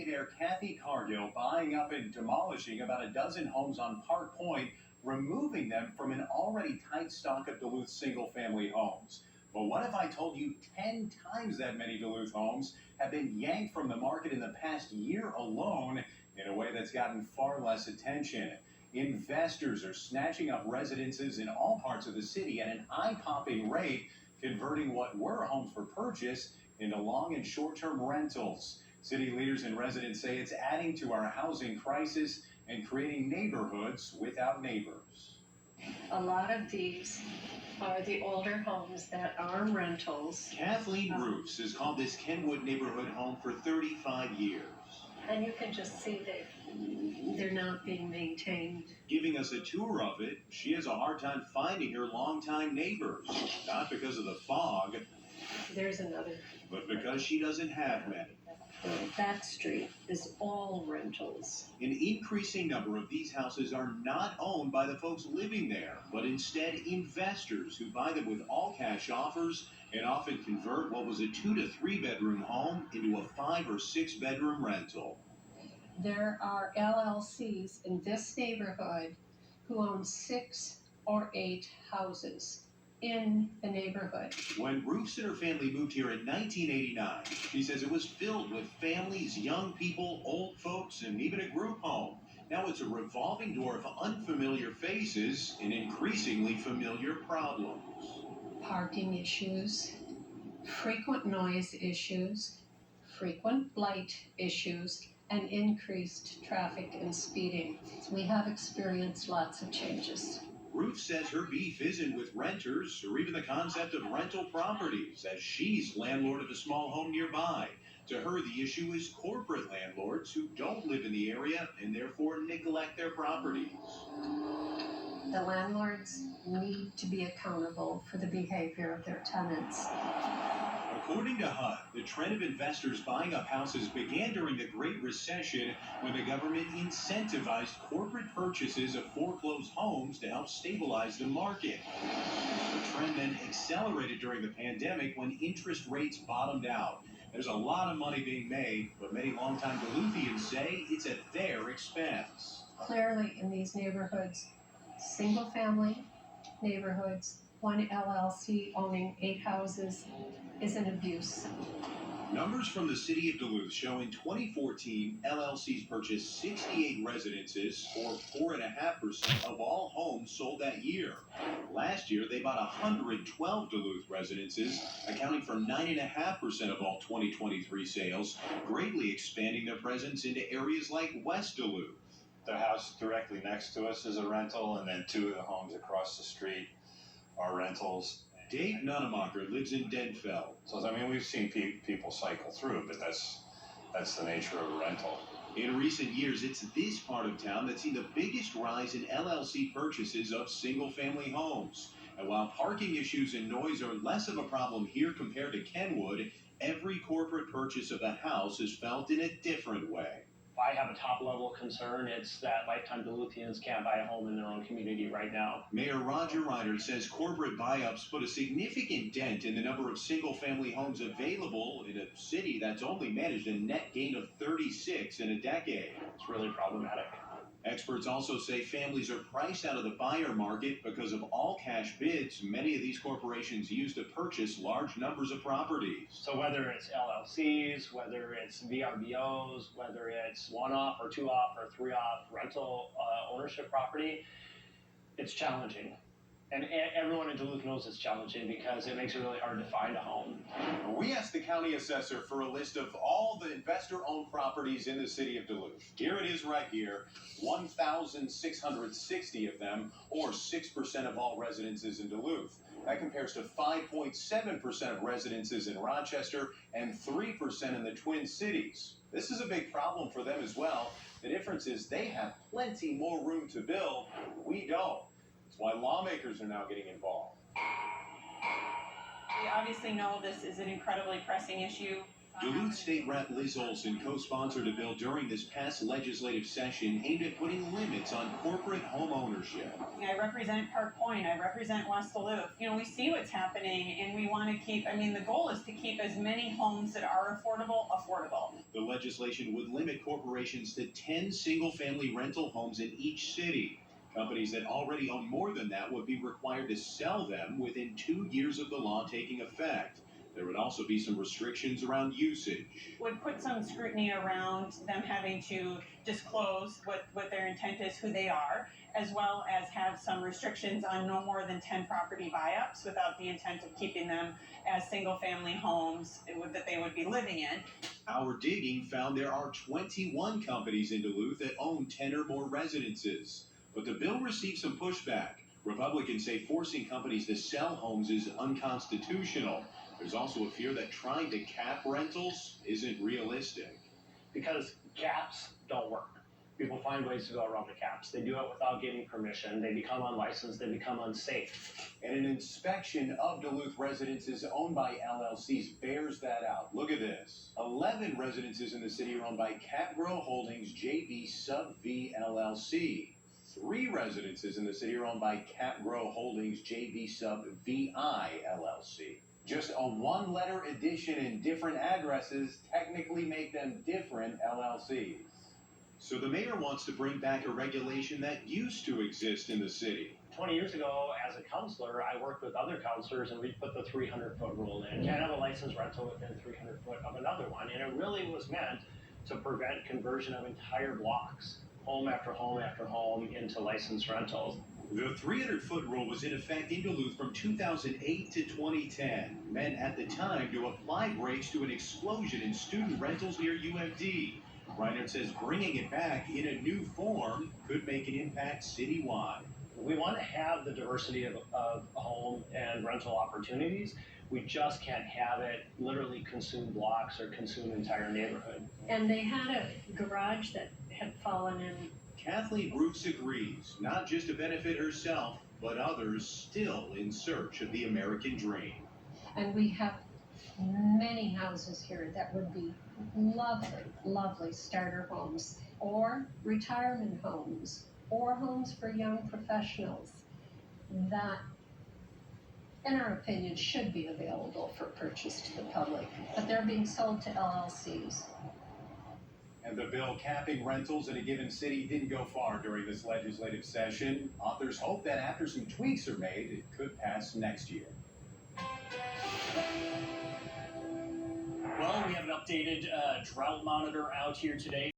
billionaire Kathy Cargill buying up and demolishing about a dozen homes on Park Point, removing them from an already tight stock of Duluth single-family homes. But what if I told you 10 times that many Duluth homes have been yanked from the market in the past year alone in a way that's gotten far less attention? Investors are snatching up residences in all parts of the city at an eye-popping rate, converting what were homes for purchase into long and short-term rentals. City leaders and residents say it's adding to our housing crisis and creating neighborhoods without neighbors. A lot of these are the older homes that are rentals. Kathleen Roofs has called this Kenwood neighborhood home for 35 years. And you can just see that they're not being maintained. Giving us a tour of it, she has a hard time finding her longtime neighbors. Not because of the fog. There's another. But because she doesn't have many. That street is all rentals. An increasing number of these houses are not owned by the folks living there, but instead investors who buy them with all-cash offers and often convert what was a 2 to 3 bedroom home into a 5 or 6 bedroom rental. There are LLCs in this neighborhood who own 6 or 8 houses in the neighborhood. When Roofs and her family moved here in 1989, she says it was filled with families, young people, old folks, and even a group home. Now it's a revolving door of unfamiliar faces and increasingly familiar problems. Parking issues, frequent noise issues, frequent blight issues, and increased traffic and speeding. We have experienced lots of changes. Ruth says her beef isn't with renters or even the concept of rental properties, as she's landlord of a small home nearby. To her, the issue is corporate landlords who don't live in the area and therefore neglect their properties. The landlords need to be accountable for the behavior of their tenants. According to HUD, the trend of investors buying up houses began during the Great Recession when the government incentivized corporate purchases of foreclosed homes to help stabilize the market. The trend then accelerated during the pandemic when interest rates bottomed out. There's a lot of money being made, but many longtime Duluthians say it's at their expense. Clearly, in these neighborhoods, single-family neighborhoods, one LLC owning 8 houses is an abuse. Numbers from the city of Duluth show in 2014, LLCs purchased 68 residences, or 4.5% of all homes sold that year. Last year, they bought 112 Duluth residences, accounting for 9.5% of all 2023 sales, greatly expanding their presence into areas like West Duluth. The house directly next to us is a rental, and then 2 of the homes across the street are rentals. Dave Nunemacher lives in Denfeld. So, I mean, we've seen people cycle through, but that's the nature of a rental. In recent years, it's this part of town that's seen the biggest rise in LLC purchases of single-family homes. And while parking issues and noise are less of a problem here compared to Kenwood, every corporate purchase of a house is felt in a different way. I have a top-level concern. It's that lifetime Duluthians can't buy a home in their own community right now. Mayor Roger Ryder says corporate buy-ups put a significant dent in the number of single-family homes available in a city that's only managed a net gain of 36 in a decade. It's really problematic. Experts also say families are priced out of the buyer market because of all-cash bids many of these corporations use to purchase large numbers of properties. So whether it's LLCs, whether it's VRBOs, whether it's one-off or two-off or three-off rental ownership property, it's challenging. And everyone in Duluth knows it's challenging because it makes it really hard to find a home. We asked the county assessor for a list of all the investor-owned properties in the city of Duluth. Here it is right here, 1,660 of them, or 6% of all residences in Duluth. That compares to 5.7% of residences in Rochester and 3% in the Twin Cities. This is a big problem for them as well. The difference is they have plenty more room to build. We don't. That's why lawmakers are now getting involved. We obviously know this is an incredibly pressing issue Duluth State Rep Liz Olson co-sponsored a bill during this past legislative session aimed at putting limits on corporate home ownership. I represent Park Point, I represent West Duluth. We see what's happening and we want to keep, the goal is to keep as many homes that are affordable. The legislation would limit corporations to 10 single-family rental homes in each city. Companies that already own more than that would be required to sell them within 2 years of the law taking effect. There would also be some restrictions around usage. Would put some scrutiny around them having to disclose what their intent is, who they are, as well as have some restrictions on no more than 10 property buy-ups without the intent of keeping them as single-family homes that they would be living in. Our digging found there are 21 companies in Duluth that own 10 or more residences. But the bill received some pushback. Republicans say forcing companies to sell homes is unconstitutional. There's also a fear that trying to cap rentals isn't realistic. Because caps don't work. People find ways to go around the caps. They do it without getting permission. They become unlicensed. They become unsafe. And an inspection of Duluth residences owned by LLCs bears that out. Look at this. 11 residences in the city are owned by Capgrow Holdings JV Sub V LLC. 3 residences in the city are owned by Capgrow Holdings JV Sub VI LLC. Just a one-letter addition in different addresses technically make them different LLCs. So the mayor wants to bring back a regulation that used to exist in the city. 20 years ago, as a counselor, I worked with other counselors and we put the 300-foot rule in. Can't have a licensed rental within 300 foot of another one. And it really was meant to prevent conversion of entire blocks, home after home after home, into licensed rentals. The 300-foot rule was in effect in Duluth from 2008 to 2010, meant at the time to apply brakes to an explosion in student rentals near UMD. Reinert says bringing it back in a new form could make an impact citywide. We want to have the diversity of home and rental opportunities. We just can't have it literally consume blocks or consume entire neighborhood. And they had a garage that had fallen in. Kathleen Brooks agrees, not just to benefit herself, but others still in search of the American dream. And we have many houses here that would be lovely, lovely starter homes, or retirement homes, or homes for young professionals that, in our opinion, should be available for purchase to the public, but they're being sold to LLCs. And the bill capping rentals in a given city didn't go far during this legislative session. Authors hope that after some tweaks are made, it could pass next year. Well, we have an updated drought monitor out here today.